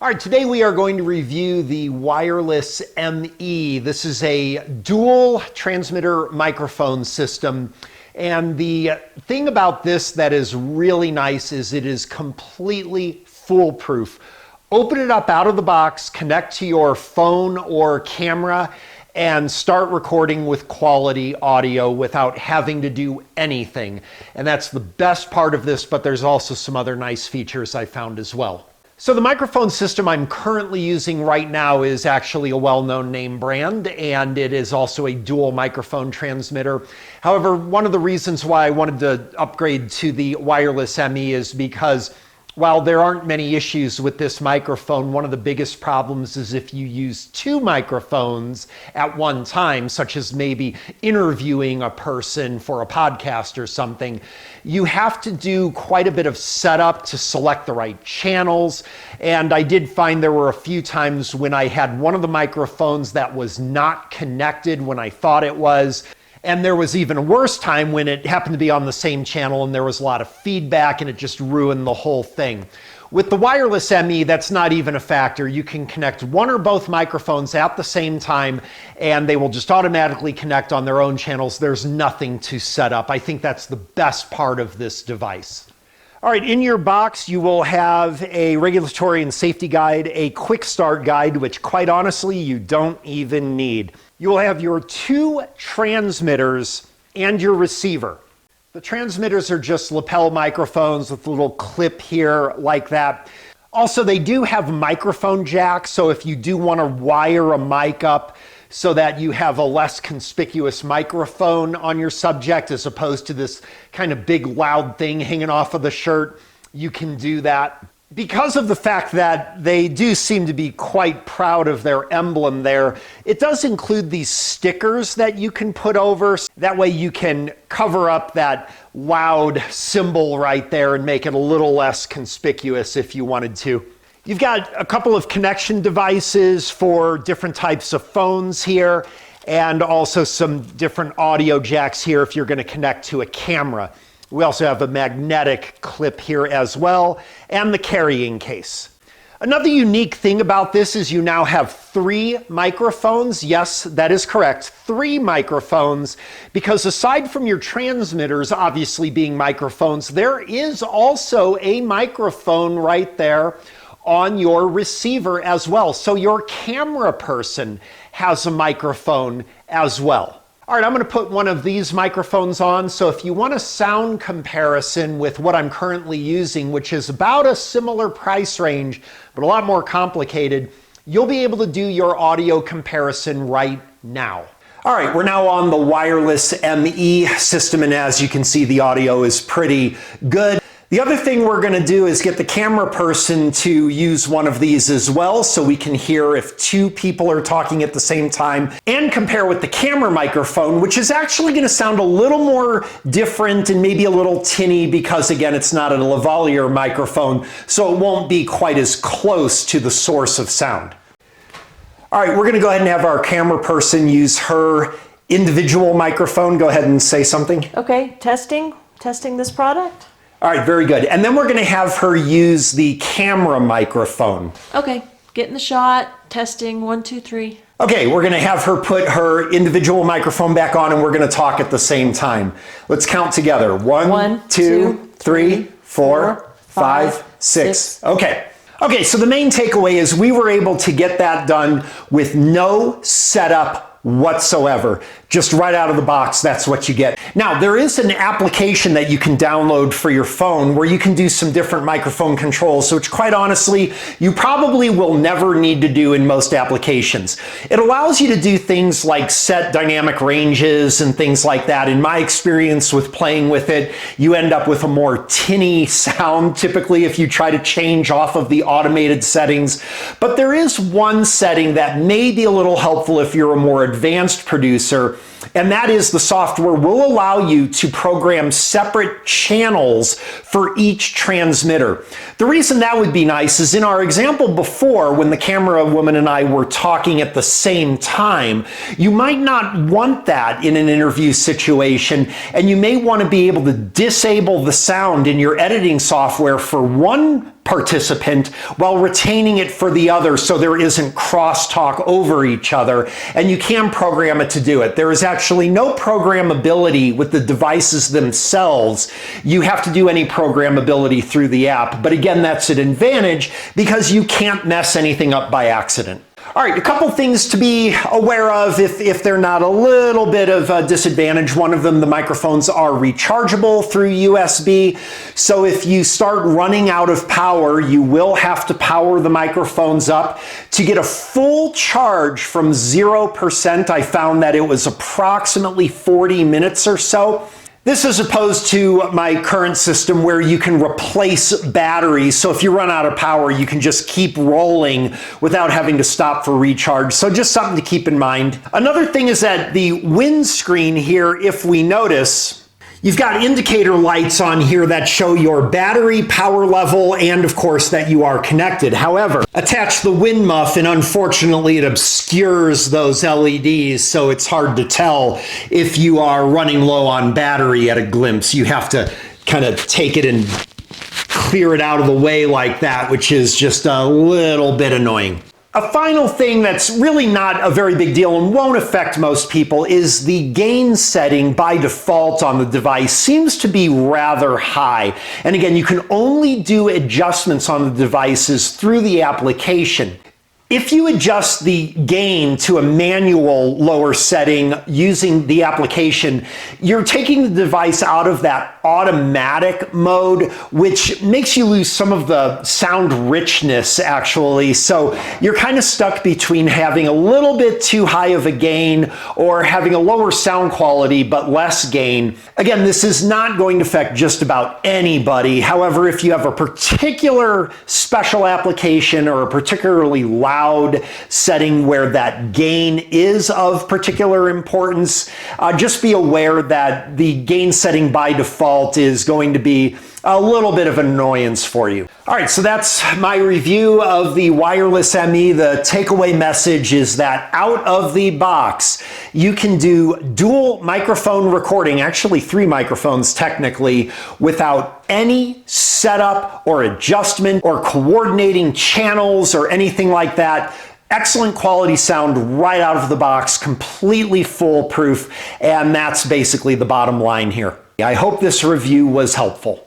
All right, today we are going to review the wireless ME. This is a dual transmitter microphone system. And the thing about this that is really nice is it is completely foolproof. Open it up out of the box, connect to your phone or camera, and start recording with quality audio without having to do anything. And that's the best part of this, but there's also some other nice features I found as well. So the microphone system I'm currently using right now is actually a well-known name brand, and it is also a dual microphone transmitter. However, one of the reasons why I wanted to upgrade to the wireless ME is because while there aren't many issues with this microphone, one of the biggest problems is if you use two microphones at one time, such as maybe interviewing a person for a podcast or something, you have to do quite a bit of setup to select the right channels. And I did find there were a few times when I had one of the microphones that was not connected when I thought it was. And there was even a worse time when it happened to be on the same channel and there was a lot of feedback and it just ruined the whole thing. With the wireless ME, that's not even a factor. You can connect one or both microphones at the same time and they will just automatically connect on their own channels. There's nothing to set up. I think that's the best part of this device. All right, in your box, you will have a regulatory and safety guide, a quick start guide, which quite honestly, you don't even need. You will have your two transmitters and your receiver. The transmitters are just lapel microphones with a little clip here like that. Also, they do have microphone jacks, so if you do want to wire a mic up so that you have a less conspicuous microphone on your subject as opposed to this kind of big loud thing hanging off of the shirt, you can do that. Because of the fact that they do seem to be quite proud of their emblem there, it does include these stickers that you can put over. That way you can cover up that loud symbol right there and make it a little less conspicuous if you wanted to. You've got a couple of connection devices for different types of phones here, and also some different audio jacks here if you're going to connect to a camera. We also have a magnetic clip here as well, and the carrying case. Another unique thing about this is you now have three microphones. Yes, that is correct, three microphones, because aside from your transmitters obviously being microphones, there is also a microphone right there on your receiver as well. So your camera person has a microphone as well. All right, I'm going to put one of these microphones on. So if you want a sound comparison with what I'm currently using, which is about a similar price range, but a lot more complicated, you'll be able to do your audio comparison right now. All right, we're now on the wireless ME system, and as you can see, the audio is pretty good. The other thing we're going to do is get the camera person to use one of these as well so we can hear if two people are talking at the same time and compare with the camera microphone, which is actually going to sound a little more different and maybe a little tinny because, again, it's not a lavalier microphone, so it won't be quite as close to the source of sound. All right, we're going to go ahead and have our camera person use her individual microphone. Go ahead and say something. Okay, testing this product. All right, very good. And then we're going to have her use the camera microphone. Okay, getting the shot, testing, 1, 2, 3. Okay, we're going to have her put her individual microphone back on and we're going to talk at the same time. Let's count together. 1, 2, 3, 4, 5, 6. Okay. Okay, so the main takeaway is we were able to get that done with no setup whatsoever. Just right out of the box, that's what you get. Now, there is an application that you can download for your phone where you can do some different microphone controls, which quite honestly, you probably will never need to do in most applications. It allows you to do things like set dynamic ranges and things like that. In my experience with playing with it, you end up with a more tinny sound typically if you try to change off of the automated settings. But there is one setting that may be a little helpful if you're a more advanced producer, and that is the software will allow you to program separate channels for each transmitter. The reason that would be nice is in our example before, when the camera woman and I were talking at the same time, you might not want that in an interview situation, and you may want to be able to disable the sound in your editing software for one participant while retaining it for the other so there isn't crosstalk over each other, and you can program it to do it. There is actually no programmability with the devices themselves. You have to do any programmability through the app, but again, that's an advantage because you can't mess anything up by accident. All right, a couple things to be aware of if they're not a little bit of a disadvantage. One of them, the microphones are rechargeable through USB. So if you start running out of power, you will have to power the microphones up. To get a full charge from 0%, I found that it was approximately 40 minutes or so. This is opposed to my current system where you can replace batteries. So if you run out of power, you can just keep rolling without having to stop for recharge. So just something to keep in mind. Another thing is that the windscreen here, if we notice, you've got indicator lights on here that show your battery power level and of course that you are connected. However, attach the wind muff and unfortunately it obscures those LEDs, so it's hard to tell if you are running low on battery at a glimpse. You have to kind of take it and clear it out of the way like that, which is just a little bit annoying. A final thing that's really not a very big deal and won't affect most people is the gain setting by default on the device seems to be rather high. And again, you can only do adjustments on the devices through the application. If you adjust the gain to a manual lower setting using the application, you're taking the device out of that automatic mode, which makes you lose some of the sound richness actually. So you're kind of stuck between having a little bit too high of a gain or having a lower sound quality but less gain. Again, this is not going to affect just about anybody. However, if you have a particular special application or a particularly loud setting where that gain is of particular importance, just be aware that the gain setting by default is going to be a little bit of an annoyance for you. All right, so that's my review of the wireless ME. The takeaway message is that out of the box, you can do dual microphone recording, actually 3 microphones technically, without any setup or adjustment or coordinating channels or anything like that. Excellent quality sound right out of the box, completely foolproof, and that's basically the bottom line here. I hope this review was helpful.